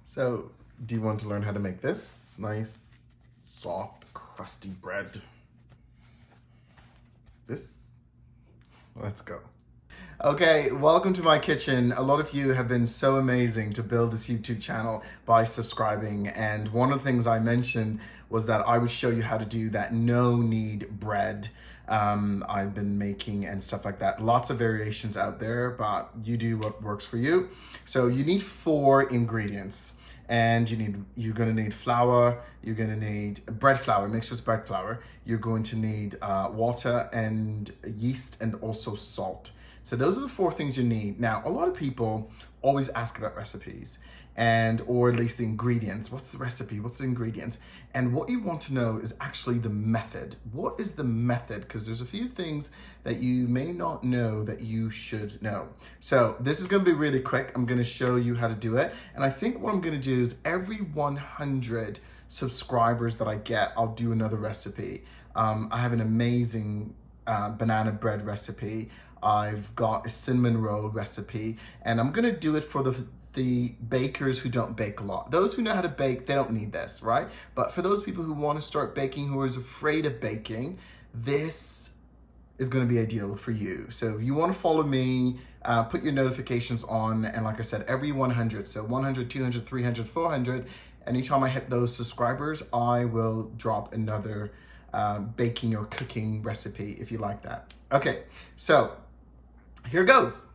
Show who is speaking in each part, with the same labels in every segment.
Speaker 1: So, do you want to learn how to make this nice, soft, crusty bread? This? Let's go. Okay, welcome to my kitchen. A lot of you have been so amazing to build this YouTube channel by subscribing. And one of the things I mentioned was that I would show you how to do that no-knead bread I've been making and stuff like that. Lots of variations out there, but you do what works for you. So you need 4 ingredients. And you're going to need flour, you're going to need bread flour, mixed with bread flour. You're going to need water and yeast and also salt. So those are the 4 things you need. Now, a lot of people always ask about recipes or at least the ingredients. What's the recipe? What's the ingredients? And what you want to know is actually the method. What is the method? Because there's a few things that you may not know that you should know. So this is going to be really quick. I'm going to show you how to do it. And I think what I'm going to do is every 100 subscribers that I get, I'll do another recipe. I have an amazing banana bread recipe. I've got a cinnamon roll recipe, and I'm gonna do it for the bakers who don't bake a lot. Those who know how to bake, they don't need this, right? But for those people who want to start baking, who are afraid of baking, this is going to be ideal for you. So if you want to follow me, put your notifications on, and like I said, every 100, so 100, 200, 300, 400, anytime I hit those subscribers, I will drop another baking or cooking recipe if you like that. Okay, so here goes.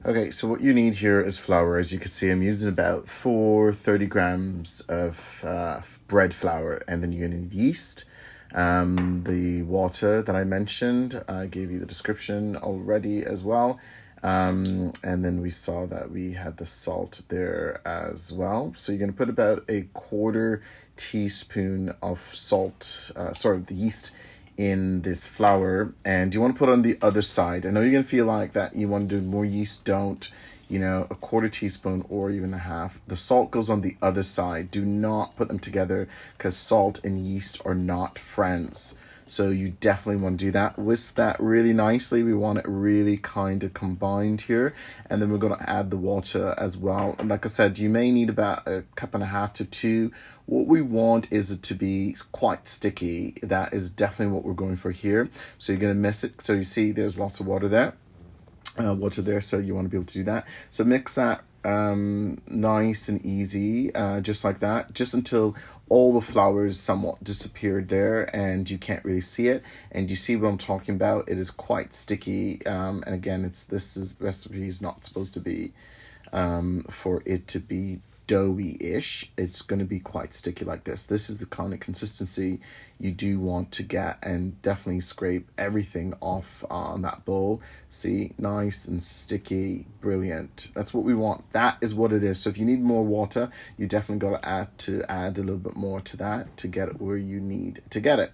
Speaker 1: Okay, so what you need here is flour. As you can see, I'm using about 30 grams of bread flour, and then you're gonna need yeast, the water that I mentioned. I gave you the description already as well. And then we saw that we had the salt there as well. So you're gonna put about a 1/4 teaspoon of salt, the yeast in this flour, and you want to put it on the other side. I know you're gonna feel like that you want to do more yeast. Don't, a 1/4 teaspoon or even a half. The salt goes on the other side. Do not put them together because salt and yeast are not friends. So you definitely want to do that. Whisk that really nicely. We want it really kind of combined here. And then we're going to add the water as well. And like I said, you may need about 1.5 to 2 cups. What we want is it to be quite sticky. That is definitely what we're going for here. So you're going to mix it. So you see there's lots of water there. So you want to be able to do that. So mix that nice and easy, just like that, just until all the flour is somewhat disappeared there and you can't really see it. And you see what I'm talking about. It is quite sticky, and again, the recipe is not supposed to be for it to be doughy-ish. It's going to be quite sticky like this. This is the kind of consistency you do want to get, and definitely scrape everything off on that bowl. See, nice and sticky, brilliant. That's what we want. That is what it is. So if you need more water, you definitely got to add a little bit more to that to get it where you need to get it.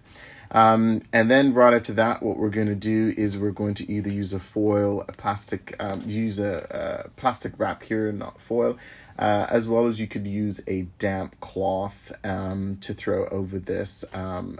Speaker 1: And then right after that, what we're going to do is we're going to either use a foil, a plastic, use a plastic wrap here, not foil, as well as you could use a damp cloth to throw over this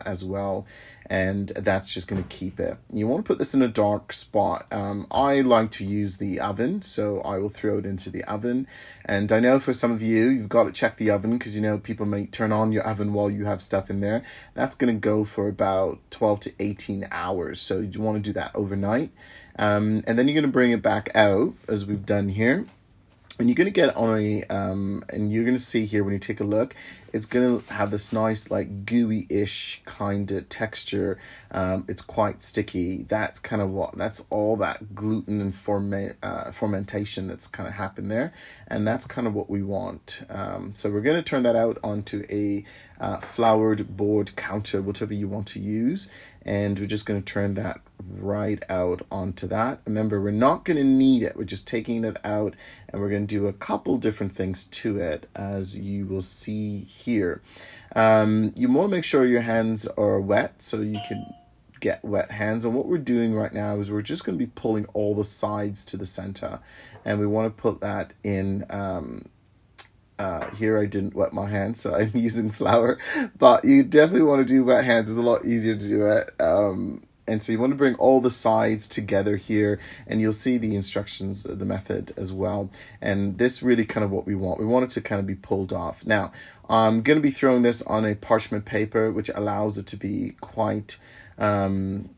Speaker 1: as well. And that's just going to keep it. You want to put this in a dark spot. I like to use the oven, so I will throw it into the oven. And I know for some of you, you've got to check the oven because, people may turn on your oven while you have stuff in there. That's going to go for about 12 to 18 hours. So you want to do that overnight. And then you're going to bring it back out as we've done here. And you're going to get on and you're going to see here when you take a look, it's going to have this nice like gooey-ish kind of texture. It's quite sticky. That's all that gluten and fermentation that's kind of happened there. And that's kind of what we want. So we're going to turn that out onto a floured board counter, whatever you want to use. And we're just going to turn that right out onto that. Remember, we're not going to knead it. We're just taking it out, and we're going to do a couple different things to it, as you will see here. You want to make sure your hands are wet so you can get wet hands. And what we're doing right now is we're just going to be pulling all the sides to the center, and we want to put that in. Here I didn't wet my hands, so I'm using flour, but you definitely want to do wet hands. It's a lot easier to do it. And so you want to bring all the sides together here, and you'll see the instructions, the method as well. And this really kind of what we want. We want it to kind of be pulled off. Now, I'm going to be throwing this on a parchment paper, which allows it to be quite, it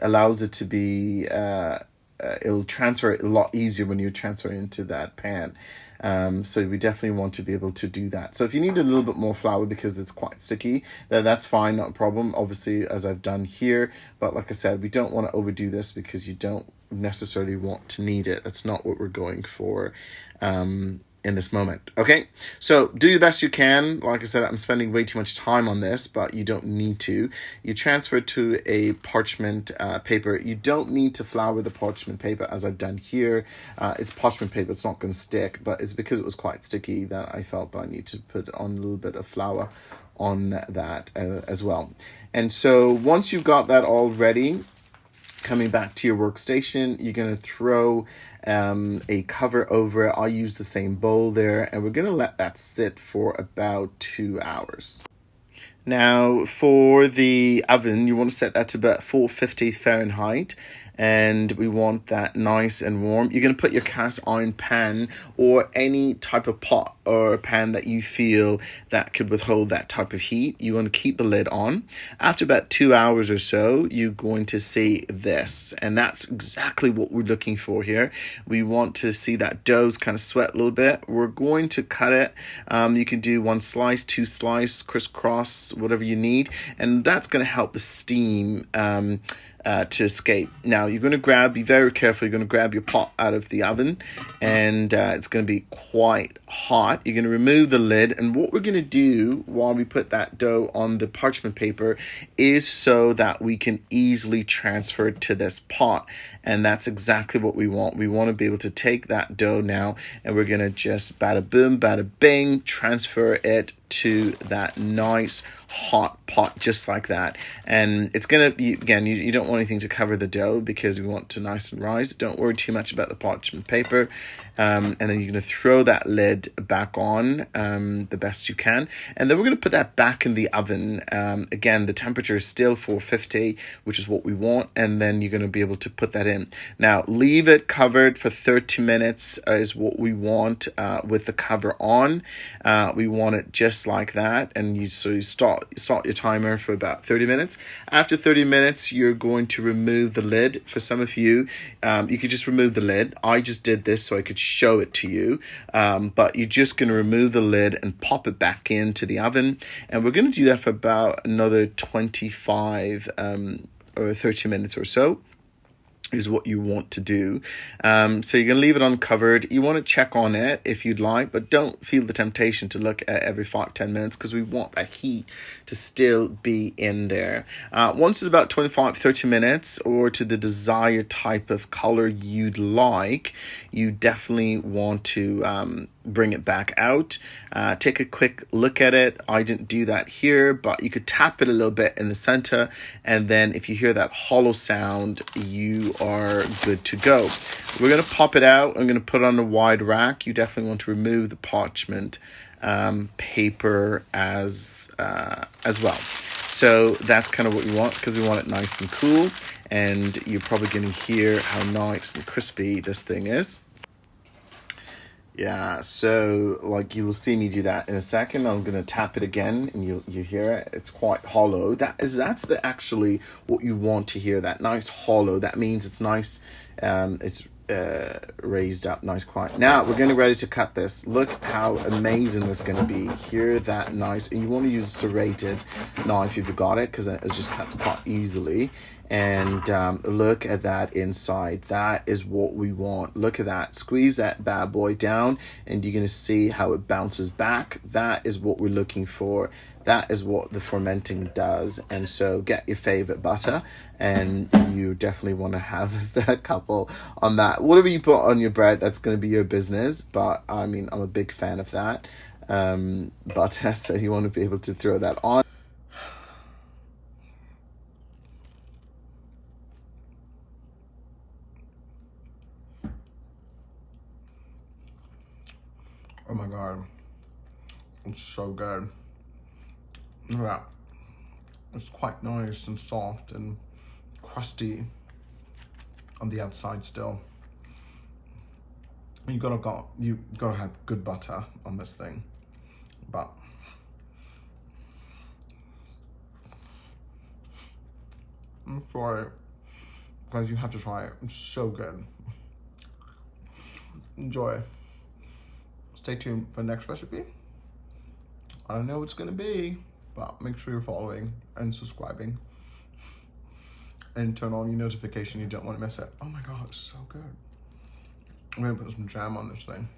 Speaker 1: allows it to be, it'll transfer a lot easier when you transfer into that pan. So we definitely want to be able to do that. So if you need a little bit more flour because it's quite sticky, that's fine, not a problem, obviously, as I've done here. But like I said, we don't want to overdo this because you don't necessarily want to need it. That's not what we're going for in this moment. Okay, so do the best you can. Like I said, I'm spending way too much time on this, but you don't need to. You transfer it to a parchment paper. You don't need to flour the parchment paper as I've done here. It's parchment paper, it's not going to stick, but it's because it was quite sticky that I felt I need to put on a little bit of flour on that as well. And so once you've got that all ready, coming back to your workstation, you're going to throw a cover over it. I use the same bowl there, and we're going to let that sit for about 2 hours. Now, for the oven, you want to set that to about 450 Fahrenheit. And we want that nice and warm. You're going to put your cast iron pan or any type of pot or pan that you feel that could withhold that type of heat. You want to keep the lid on. After about 2 hours or so, you're going to see this. And that's exactly what we're looking for here. We want to see that dough's kind of sweat a little bit. We're going to cut it. You can do 1 slice, 2 slice, crisscross, whatever you need. And that's going to help the steam to escape. Now you're going to be very careful. You're going to grab your pot out of the oven, and it's going to be quite hot. You're going to remove the lid, and what we're going to do while we put that dough on the parchment paper is so that we can easily transfer it to this pot. And that's exactly what we want. We want to be able to take that dough now, and we're going to just bada boom, bada bing, transfer it to that nice hot pot, just like that. And it's going to be, again, you don't want anything to cover the dough because we want to nice and rise. Don't worry too much about the parchment paper. And then you're going to throw that lid back on the best you can. And then we're going to put that back in the oven. Again, the temperature is still 450, which is what we want. And then you're going to be able to put that in. Now, leave it covered for 30 minutes is what we want with the cover on. We want it just like that. And you start your timer for about 30 minutes. After 30 minutes, you're going to remove the lid. For some of you, you could just remove the lid. I just did this so I could show it to you, but you're just going to remove the lid and pop it back into the oven, and we're going to do that for about another 25 or 30 minutes or so is what you want to do. So you're going to leave it uncovered. You want to check on it if you'd like, but don't feel the temptation to look at every 5-10 minutes because we want that heat to still be in there. Once it's about 25-30 minutes or to the desired type of color you'd like, you definitely want to bring it back out. Take a quick look at it. I didn't do that here, but you could tap it a little bit in the center, and then if you hear that hollow sound, you are good to go. We're going to pop it out. I'm going to put it on a wide rack. You definitely want to remove the parchment paper as well. So that's kind of what we want because we want it nice and cool, and you're probably going to hear how nice and crispy this thing is. Yeah, so like you will see me do that in a second. I'm gonna tap it again, and you hear it. It's quite hollow. That's actually what you want to hear. That nice hollow. That means it's nice. It's raised up, nice, quiet. Now we're getting ready to cut this. Look how amazing this is gonna be. Hear that nice, and you want to use a serrated knife if you got it, because it just cuts quite easily. And look at that inside. That is what we want. Look at that. Squeeze that bad boy down, and you're going to see how it bounces back. That is what we're looking for. That is what the fermenting does. And so get your favorite butter, and you definitely want to have that couple on that. Whatever you put on your bread, that's going to be your business. But I mean, I'm a big fan of that. Butter, so you want to be able to throw that on. Oh my God, it's so good. Yeah.
Speaker 2: It's quite nice and soft and crusty on the outside still. You gotta have good butter on this thing, but I'm sorry, guys, you have to try it. It's so good. Enjoy. Stay tuned for the next recipe. I don't know what it's gonna be, but make sure you're following and subscribing and turn on your notification. You don't want to miss it. Oh my God, it's so good. I'm gonna put some jam on this thing.